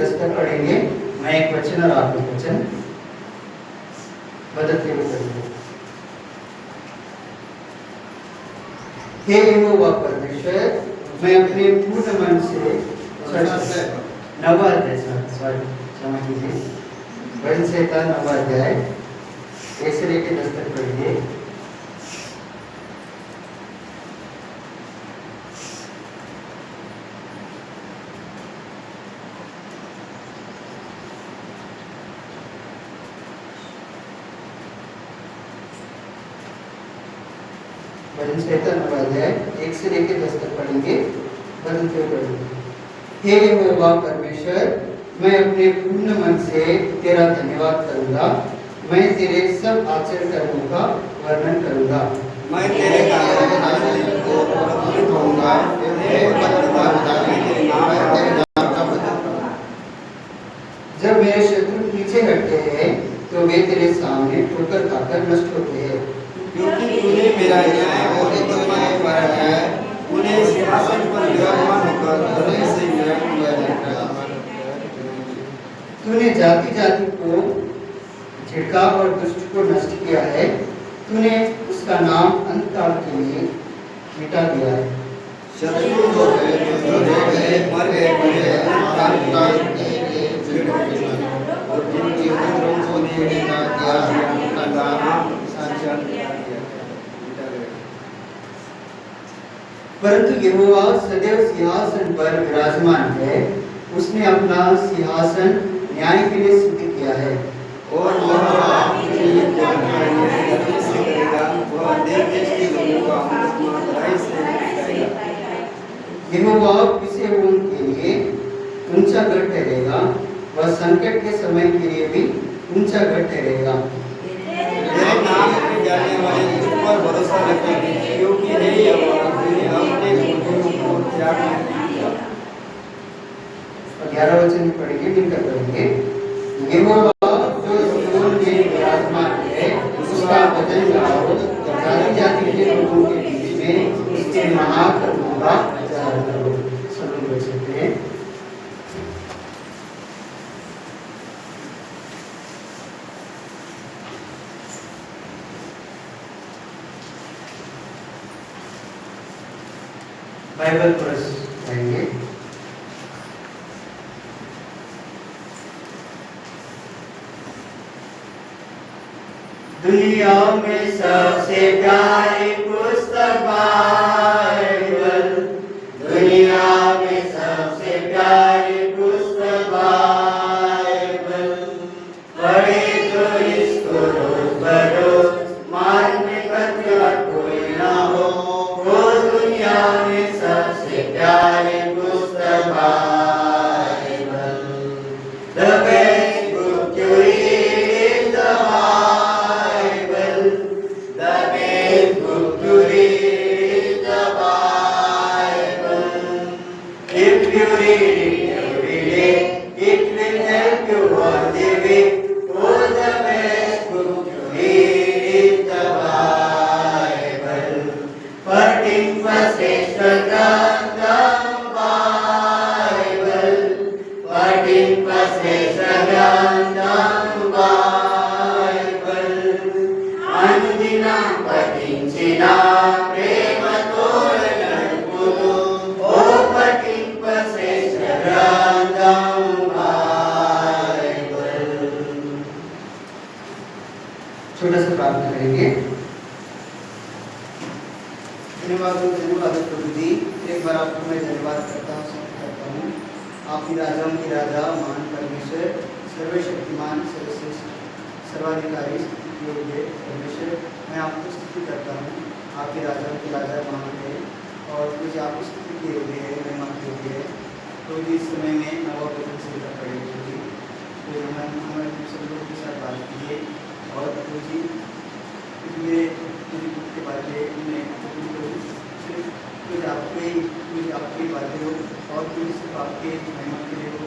दस्तक पढ़ेंगे। मैं एक वचन और आप एक वचन बदलते हुए पढ़ेंगे। हे यहोवा परमेश्वर, मैं अपने पूर्ण मन से नवाध्याय क्षमा कीजिए, भजन संहिता नवाध्याय ऐसे लेके दस्तक पढ़िए। भजन संहिता नवाध्याय 1 से लेकर 10 तक पढ़ेंगे, बदलते हुए पढ़ेंगे। हे यहोवा परमेश्वर, मैं अपने पूर्ण मन से तेरा धन्यवाद करूंगा। मैं तेरे सब आचरण कर्मों का वर्णन करूंगा। मैं तेरे कार्यों को प्रभुत्व होऊंगा। जब मेरे शत्रु पीछे हटते हैं तो वे तेरे सामने ठोकर खाकर नष्ट होते हैं। क्योंकि तूने मेरा न्याय और तुम्हारे पर है, तूने सिंहासन पर विराजमान होकर धर्म से न्याय किया। तूने जाति जाति को झिड़का और दुष्ट को नष्ट किया है। तूने उसका नाम अंतकाल के लिए मिटा दिया है। शत्रु जो है जो मर गए अंतकाल के लिए और जिनके मित्रों को ने ना किया उनका नाम संचन किया। परंतु यहोवा सदैव सिंहासन पर विराजमान है। उसने अपना सिंहासन न्याय के लिए सिद्ध किया है और वह अपने लिए से करेगा। वह देश के लोगों का लड़ाई से जिताएगा। यहोवा पिसे हुओं के लिए ऊंचा गढ़ ठहरेगा। वह संकट के समय के लिए भी ऊंचा गढ़ ठहरेगा। मेरे नाम पे जाने वाले तुझ पर भरोसा रखेंगे, क्योंकि हे यहोवा तूने अपने लोगों को त्याग नहीं किया। 11 वचन पढ़ेंगे, मिलकर पढ़ेंगे। यहोवा जो सिय्योन में विराजमान है, उसका भजन गाओ। जाति जाति के लोगों के बीच में उसके महाकर्मों का प्रचार करो। सब लोग बोल सकते हैं। बाइबल कोरस पढ़ेंगे। दुनिया में सबसे प्यारी पुस्तक बाइबल। दुनिया में सबसे प्यारी पुस्तक बाइबल। पढ़े तो इसको रोज बरोज, मान में कतरा कोई ना हो। वो दुनिया में सबसे प्यारी पुस्तक Bible. The best book to read is the Bible. The best book to read is the Bible. If you read it every day, it will help you all the way. Oh, the best book to read is the Bible. पठित ग्रंथम Bible. पठित ग्रंथम Bible. अनुदिनं पठिంచిన ప్రేమతో నడుపుదు। ఓ పఠింప శ్రేష్ఠ గ్రంథం Bible. छोटा सा प्रार्थना करेंगे। धन्यवाद प्रभु जी, एक बार आपको मैं धन्यवाद करता हूँ। आप ही राजाओं की राजा, महान परमेश्वर, सर्वशक्तिमान, सर्वश्रेष्ठ, सर्वाधिकारी, योग्य परमेश्वर, मैं आपको स्तुति करता हूँ। आप ही राजाओं की राजा, महान है और मुझे आपको स्तुति के योग्य है, महिमा के योग्य है। तो इस समय में नवा वचन संहिता पढ़ेंगे जी, तो हमारे सब लोगों के साथ बात कीजिए। और प्रभु जी मेरे के बातें में मुझे आपकी बातें हो और मुझे सिर्फ आपके महिमा के लिए हो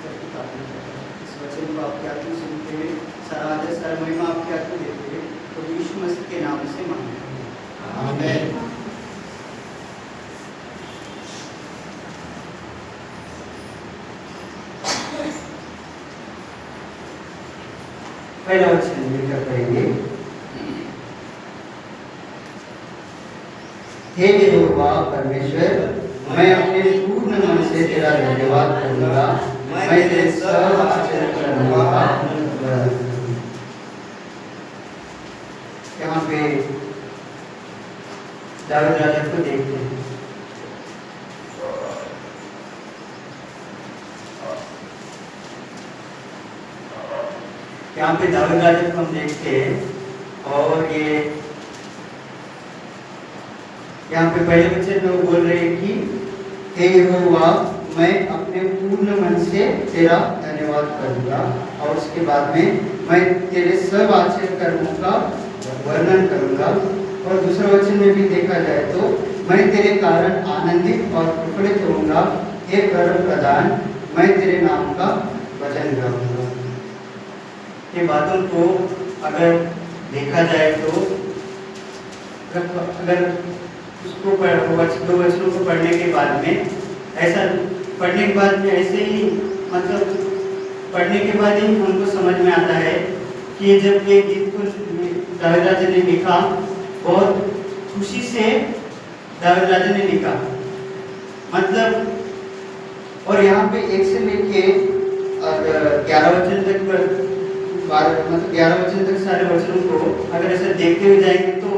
करके प्रार्थना करता हूँ। इस वचन को आपके हाथ में सुनते हुए सारा आदर सारा महिमा आपके हाथ में देते हुए तो यीशु मसीह के नाम से मांगते हैं, आमीन। पहला वचन मिलकर पढ़ेंगे। हे यहोवा परमेश्वर, मैं अपने पूर्ण मन से तेरा धन्यवाद करूंगा, मैं तेरे सब आचरण करूंगा। यहाँ पे दाऊद राजा को देखते हैं। यहाँ पे दाऊद राजा को हम देखते हैं और ये यहाँ पे पहले बच्चे लोग बोल रहे हैं कि हे यहोवा, मैं अपने पूर्ण मन से तेरा धन्यवाद करूंगा, और उसके बाद में मैं तेरे सब आचरण कर्मों का वर्णन करूंगा। और दूसरा वचन में भी देखा जाए तो मैं तेरे कारण आनंदित और प्रफुल्लित होऊंगा, हे परम प्रधान, मैं तेरे नाम का भजन गाऊंगा। ये बातों को अगर देखा जाए तो अगर उसको दो वचनों को पढ़ने के बाद में ऐसा पढ़ने के बाद में ऐसे ही मतलब पढ़ने के बाद ही हमको समझ में आता है कि जब ये गीत को दाऊद राजा ने लिखा, बहुत खुशी से दाऊद राजा ने लिखा, मतलब। और यहाँ पे 1 से लेके 11 वचन तक, 11 वचन तक सारे वचनों को अगर ऐसे देखते हुए जाएंगे तो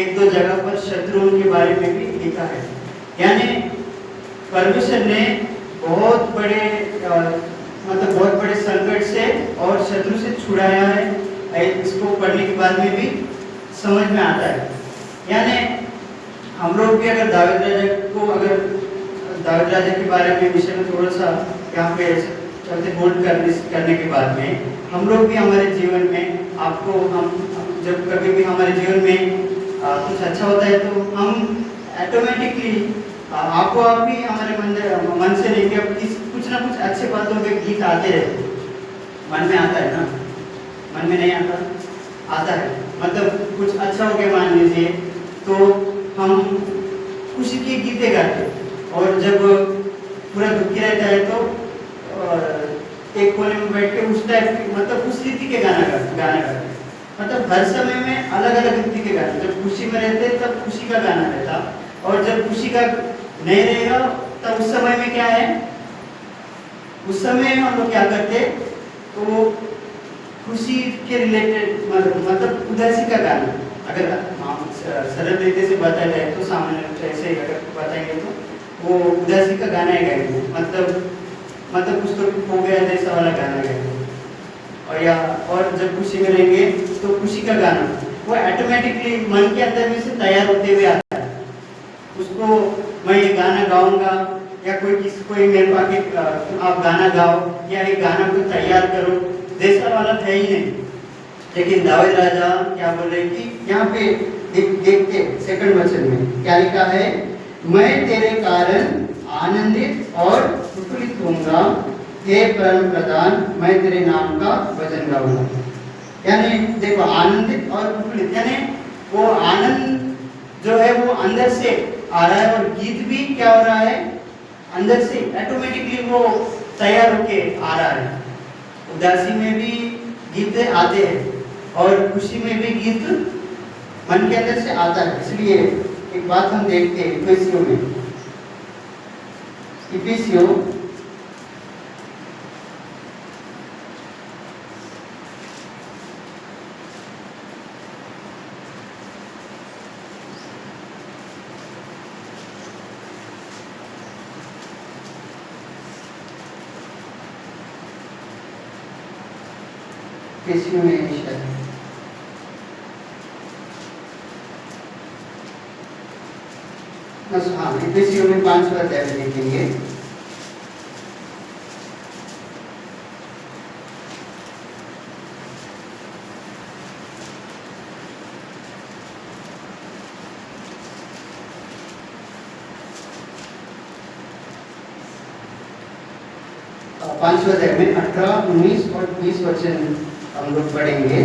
1-2 जगह पर शत्रुओं के बारे में भी लिखा है। यानी परमेश्वर ने बहुत बड़े मतलब बहुत बड़े संकट से और शत्रु से छुड़ाया है। इसको पढ़ने के बाद में भी समझ में आता है। यानी हम लोग भी अगर दाऊद राजा के बारे में विषय में थोड़ा सा यहाँ पे चलते बोल्ड करने के बाद में हम लोग भी हमारे जीवन में आपको हम जब कभी भी हमारे जीवन में कुछ अच्छा होता है तो हम ऑटोमेटिकली आपको आप भी हमारे मन से लेके कुछ ना कुछ अच्छे बातों पे गीत आते रहते, मन में आता है ना, मन में नहीं आता है। मतलब कुछ अच्छा हो गया मान लीजिए तो हम खुशी के गीते गाते, और जब पूरा दुखी रहता है तो एक कोने में बैठ के उस टाइप के मतलब उस रीति के गाना गाते। मतलब हर समय में अलग अलग रीति के गाने। जब खुशी में रहते तब खुशी का गाना रहता, और जब खुशी का नहीं रहेगा तब उस समय में क्या है, उस समय हम लोग क्या करते तो खुशी के रिलेटेड मतलब उदासी का गाना। अगर सरल तरीके से बताया जाए तो सामान्य ऐसे ही अगर बताएंगे तो वो उदासी का गाना ही गाएंगे, मतलब कुछ तो हो गया जैसा वाला गाना गाएंगे। और जब खुशी में रहेंगे तो खुशी का गाना वो ऑटोमेटिकली मन के अंदर में से तैयार होते हुए आता है। उसको मैं ये गाना गाऊंगा या कोई मेरे पास आप गाना गाओ या ये गाना को तैयार करो जैसा वाला था ही नहीं। लेकिन दाऊद राजा क्या बोल रहे कि यहाँ पे देखते सेकंड वचन में क्या लिखा है, मैं तेरे कारण आनंदित और प्रफुल्लित होऊंगा, हे परम प्रधान, मैं तेरे नाम का भजन गाऊंगा। यानी देखो आनंदित और प्रफुल्लित, यानी वो आनंद जो है वो अंदर से आ रहा है, और गीत भी क्या हो रहा है अंदर से ऑटोमेटिकली वो तैयार होके आ रहा है। उदासी में भी गीत आते हैं और खुशी में भी गीत मन के अंदर से आता है। इसलिए एक बात हम देखते हैं इफिसियों में, इफिसियों में हाँ इफिसियों में 5वां अध्याय देखेंगे। पांचवा अध्याय में 18, 19 और 20 वचन हम लोग पढ़ेंगे,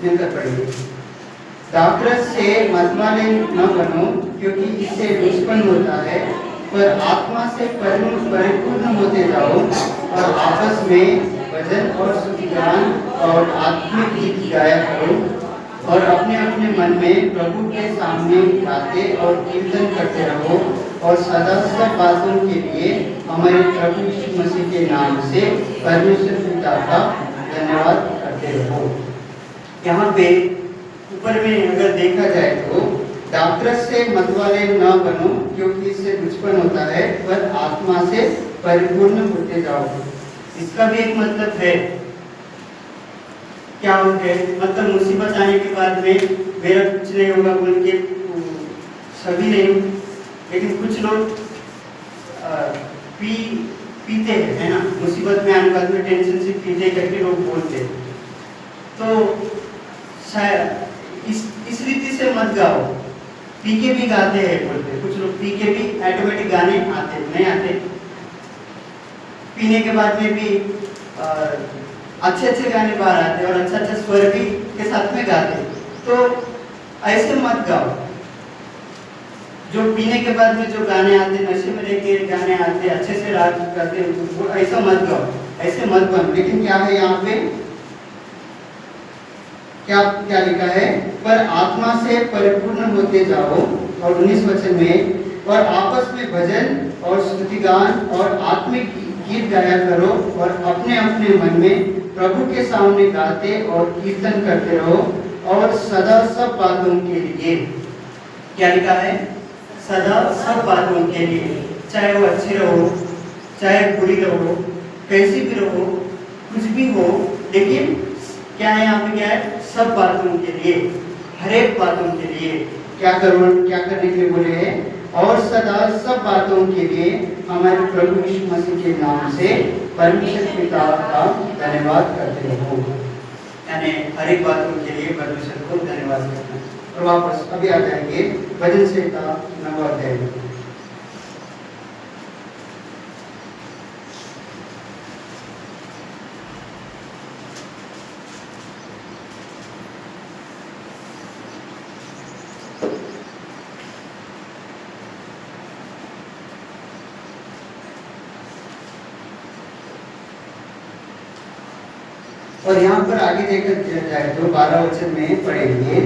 मिलकर पढ़ेंगे। दाखरस से मतवाले न बनो, क्योंकि इससे दुष्पन्न होता है, पर आत्मा से परिपूर्ण होते जाओ और आपस में भजन और स्तुति गान और आत्मिक गीत गाया करो और अपने अपने मन में प्रभु के सामने गाते और कीर्तन करते रहो और सदा सब बातों के लिए हमारे प्रभु यीशु मसीह के नाम से परमेश्वर पिता का धन्यवाद करते रहो। यहाँ पे ऊपर में अगर देखा जाए तो दाखरस से मतवाले न बनो क्योंकि इससे दुष्पन होता है, पर आत्मा से परिपूर्ण होते जाओ। इसका भी एक मतलब है, क्या है मतलब मुसीबत आने के बाद में मेरा कुछ नहीं होगा बोल के सभी नहीं, लेकिन कुछ लोग पीते हैं, है ना, मुसीबत में आने के बाद में टेंशन से पीते करके लोग बोलते हैं। तो शायद इस रीति से मत गाओ। पी के भी गाते हैं बोलते, कुछ लोग पी के भी ऑटोमेटिक गाने आते नहीं आते, पीने के बाद में भी अच्छे अच्छे गाने बाहर आते और अच्छा अच्छा स्वर भी के साथ में गाते। तो ऐसे मत गाओ। जो पीने के बाद में जो गाने आते, नशे में रहकर गाने आते, अच्छे से राग करते, वो ऐसा मत गाओ, ऐसे मत बनो। लेकिन क्या है यहाँ पे, क्या क्या लिखा है, पर आत्मा से परिपूर्ण होते जाओ। और 19 वचन में, और आपस में भजन और स्तुतिगान और आत्मिक गीत गाया करो और अपने अपने मन में प्रभु के सामने गाते और कीर्तन करते रहो और सदा सब बातों के लिए, क्या लिखा है, सदा सब बातों के लिए, चाहे वो अच्छी रहो चाहे बुरी रहो, कैसी भी रहो, कुछ भी हो, लेकिन क्या है यहाँ पे, क्या है, सब बातों के लिए, हर एक बातों के लिए क्या करने के लिए बोले हैं, और सदा सब बातों के लिए हमारे प्रभु यीशु मसीह के नाम से परमेश्वर पिता का धन्यवाद करते रहो। यानी हर एक बातों के लिए परमेश्वर को धन्यवाद करना। और वापस अभी आ जाएंगे भजन संहिता 9 अध्याय में। और यहाँ पर आगे देखकर जाए तो 12 वचन में पढ़ेंगे।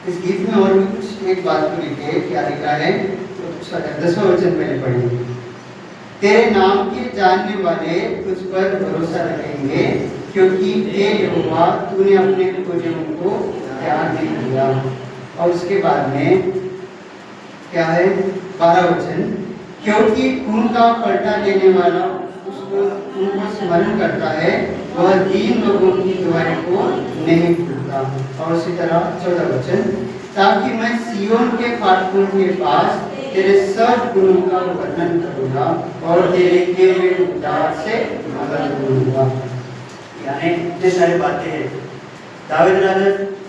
इस गीत में और भी कुछ एक बात को लिखे, क्या लिखा है, तो 10वां वचन पहले पढ़ेंगे। तेरे नाम के जानने वाले तुझ पर भरोसा रखेंगे, क्योंकि हे यहोवा तूने अपने खोजों को त्याग नहीं किया। और उसके बाद में क्या है, 12 वचन, क्योंकि उनका पलटा देने वाला उनको स्मरण करता है, वह दीन लोगों की दुआएं को नहीं भूलता। और उसी तरह 14 वचन, ताकि मैं सियोन के फाटकों के पास तेरे सब गुणों का वर्णन करूंगा और तेरे किए हुए उद्धार से मदद लूंगा। यानी इतने सारी बातें हैं। दाऊद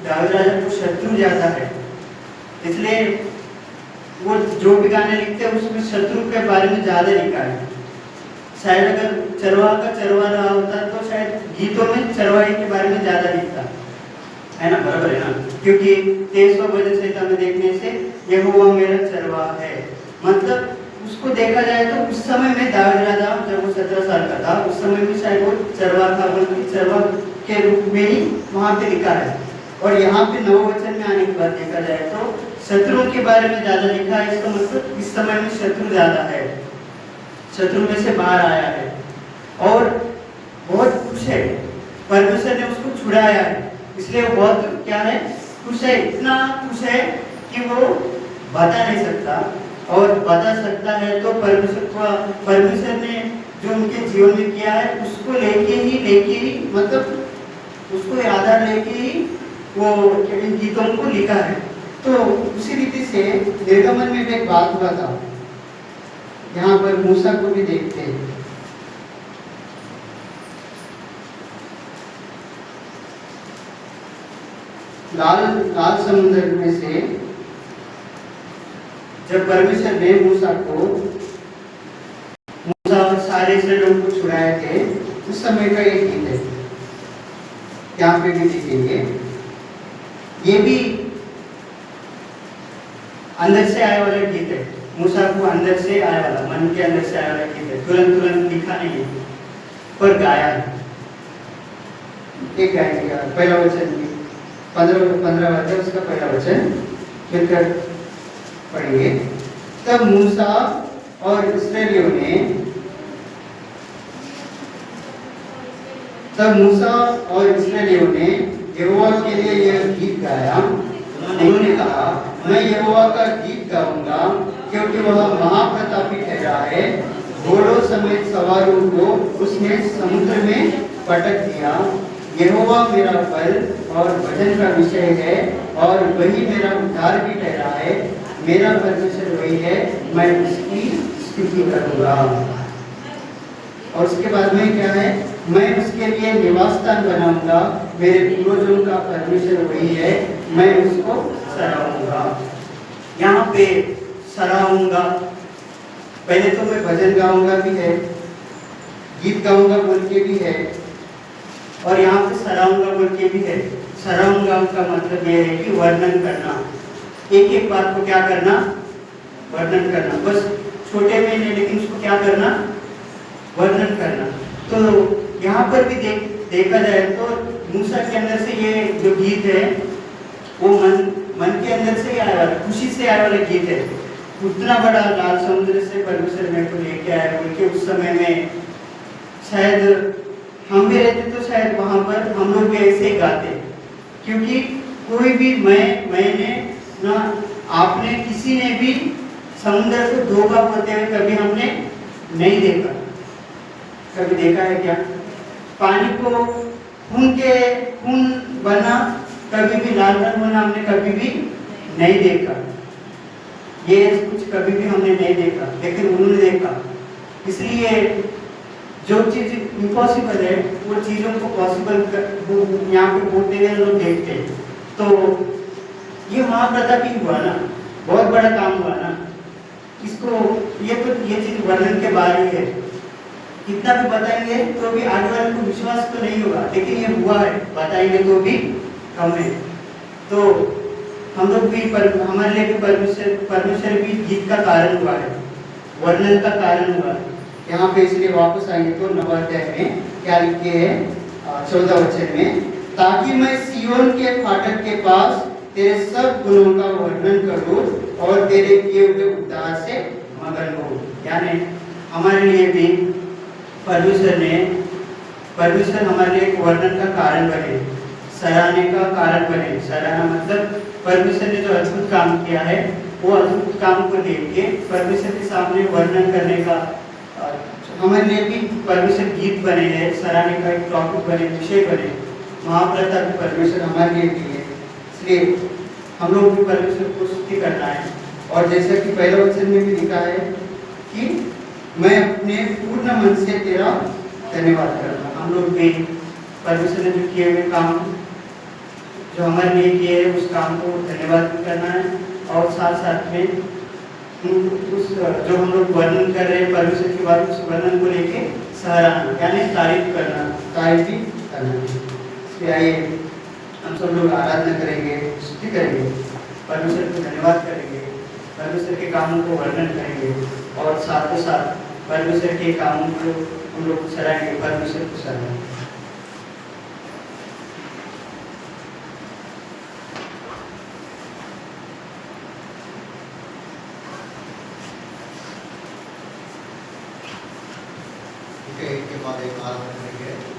राजा को शत्रु ज्यादा है, इसलिए वो जो भी गाने लिखते हैं उसमें शत्रु के बारे में ज्यादा लिखा है। शायद अगर चरवा रहा होता तो शायद गीतों में चरवाही के बारे में ज्यादा लिखता है ना, बराबर है ना, क्योंकि 23वां भजन संहिता में देखने से यहोवा मेरा चरवा है, मतलब उसको देखा जाए तो उस समय में दाऊद राजा जब वो 17 साल का था, उस समय में शायद वो चरवा था, बल्कि चरवा के रूप में ही वहां पे लिखा है। और यहाँ पे 9 वचन में आने के बाद देखा जाए तो शत्रुओं के बारे में ज्यादा लिखा है। इसका मतलब इस समय में शत्रु ज्यादा है, शत्रु में से बाहर आया है और बहुत खुश है, परमेश्वर ने उसको छुड़ाया है, इसलिए वो बहुत क्या है, खुश है, इतना खुश है कि वो बता नहीं सकता, और बता सकता है तो परमेश्वर ने जो उनके जीवन में किया है उसको लेके ही मतलब उसको आधार लेके ही वो इन गीतों को लिखा है। तो उसी रीति से निर्गमन में भी एक बात हुआ था, यहाँ पर मूसा को भी देखते हैं। लाल समुद्र में से जब परमेश्वर ने मूसा और सारे इसराइलियों को छुड़ाए थे, उस समय का एक गीत है, यहाँ पे भी लिखेंगे। ये भी अंदर से आया वाला गीत है, मूसा को अंदर से आया वाला, मन के अंदर से आया वाला गीत है, तुरंत लिखा नहीं है। और गाया है। एक गाएंगे पहला वचन 15 अध्याय उसका पहला वचन मिलकर पढ़ेंगे। तब मूसा और इस्राएलियों ने यहोवा के लिए यह गीत गाया। उन्होंने कहा, मैं यहोवा का गीत गाऊंगा, क्योंकि वह महाप्रतापी ठहरा है। घोड़ों समेत सवारों को उसने समुद्र में पटक दिया। यहोवा मेरा बल और भजन का विषय है, और वही मेरा उद्धार भी ठहरा है। मेरा परमेश्वर वही है, मैं उसकी स्तुति करूंगा। और उसके बाद में क्या है, मैं उसके लिए निवास स्थान बनाऊंगा। मेरे पूर्वजों का परमेश्वर वही है, मैं उसको सराहूंगा। यहाँ पे सराहूंगा, पहले तो मैं भजन गाऊंगा भी है, गीत गाऊंगा बोल के भी है, और यहाँ पे सराहूंगा बोल के भी है। सराहूंगा का मतलब यह है कि वर्णन करना, एक एक बात को क्या करना, वर्णन करना। बस छोटे में नहीं, लेकिन उसको क्या करना, वर्णन करना। तो यहाँ पर भी देखा जाए तो मूसा के अंदर से ये जो गीत है वो मन के अंदर से आया वाला, खुशी से आया वाला गीत है। उतना बड़ा लाल समुद्र से परमेश्वर मेरे को लेके आया बोल के उस समय में शायद हम भी रहते तो शायद वहां पर हम लोग भी ऐसे ही गाते, क्योंकि कोई भी मैंने ना आपने किसी ने भी समुद्र को धोखा होते हुए कभी हमने नहीं देखा। कभी देखा है क्या? पानी को खून बना, कभी भी लाल रंग होना हमने कभी भी नहीं देखा। ये कुछ कभी भी हमने नहीं देखा, लेकिन उन्होंने देखा। इसलिए जो चीज इम्पॉसिबल है वो चीजों को पॉसिबल यहाँ पे बोलते हुए लोग देखते हैं। तो ये महाप्रतापी हुआ ना, बहुत बड़ा काम हुआ ना। इसको ये चीज वर्णन के बारे में है। कितना भी बताएंगे तो भी आगे वाले को विश्वास तो नहीं होगा, लेकिन ये हुआ है, बताएंगे तो भी कम है। तो हम लोग भी हमारे लिए भी परमेश्वर भी गीत का कारण हुआ है, वर्णन का कारण हुआ है। यहाँ पे इसलिए वापस आएंगे तो 9 अध्याय में क्या लिखे है, 14 वचन में, ताकि मैं सियोन के फाटक के पास तेरे सब गुणों का वर्णन करूं और तेरे किए हुए उद्धार से मगन हो। यानी हमारे लिए भी परमेश्वर हमारे लिए एक वर्णन का कारण बने, सराहने का कारण बने। सराहना मतलब परमेश्वर ने जो अद्भुत काम किया है वो अद्भुत काम को देख के परमेश्वर के सामने वर्णन करने का हमारे लिए भी परमेश्वर गीत बने हैं, सराहने का एक टॉपिक बने, विषय बने। महाप्रतापी परमेश्वर हमारे लिए भी है, इसलिए हम लोग भी परमेश्वर को स्तुति करना है। और जैसा कि पहले वचन में भी लिखा है कि मैं अपने पूर्ण मन से तेरा धन्यवाद करूँगा। हम लोग भी परमेश्वर ने जो किए हुए काम जो हमारे लिए किए हैं उस काम को धन्यवाद भी करना है, और साथ साथ में उस जो हम लोग वर्णन कर रहे हैं परमेश्वर की बात, उस वर्णन को लेके सराहना यानी तारीफ करना, तारीफ भी करना। इसलिए आइए हम सब लोग आराधना करेंगे, स्तुति करेंगे, परमेश्वर को धन्यवाद करेंगे, परमेश्वर के कामों को वर्णन करेंगे, और साथ ही साथ परमेश्वर के कामों को हम लोग सराहेंगे, परमेश्वर को सराहेंगे। एक के बाद एक आराधना करेंगे।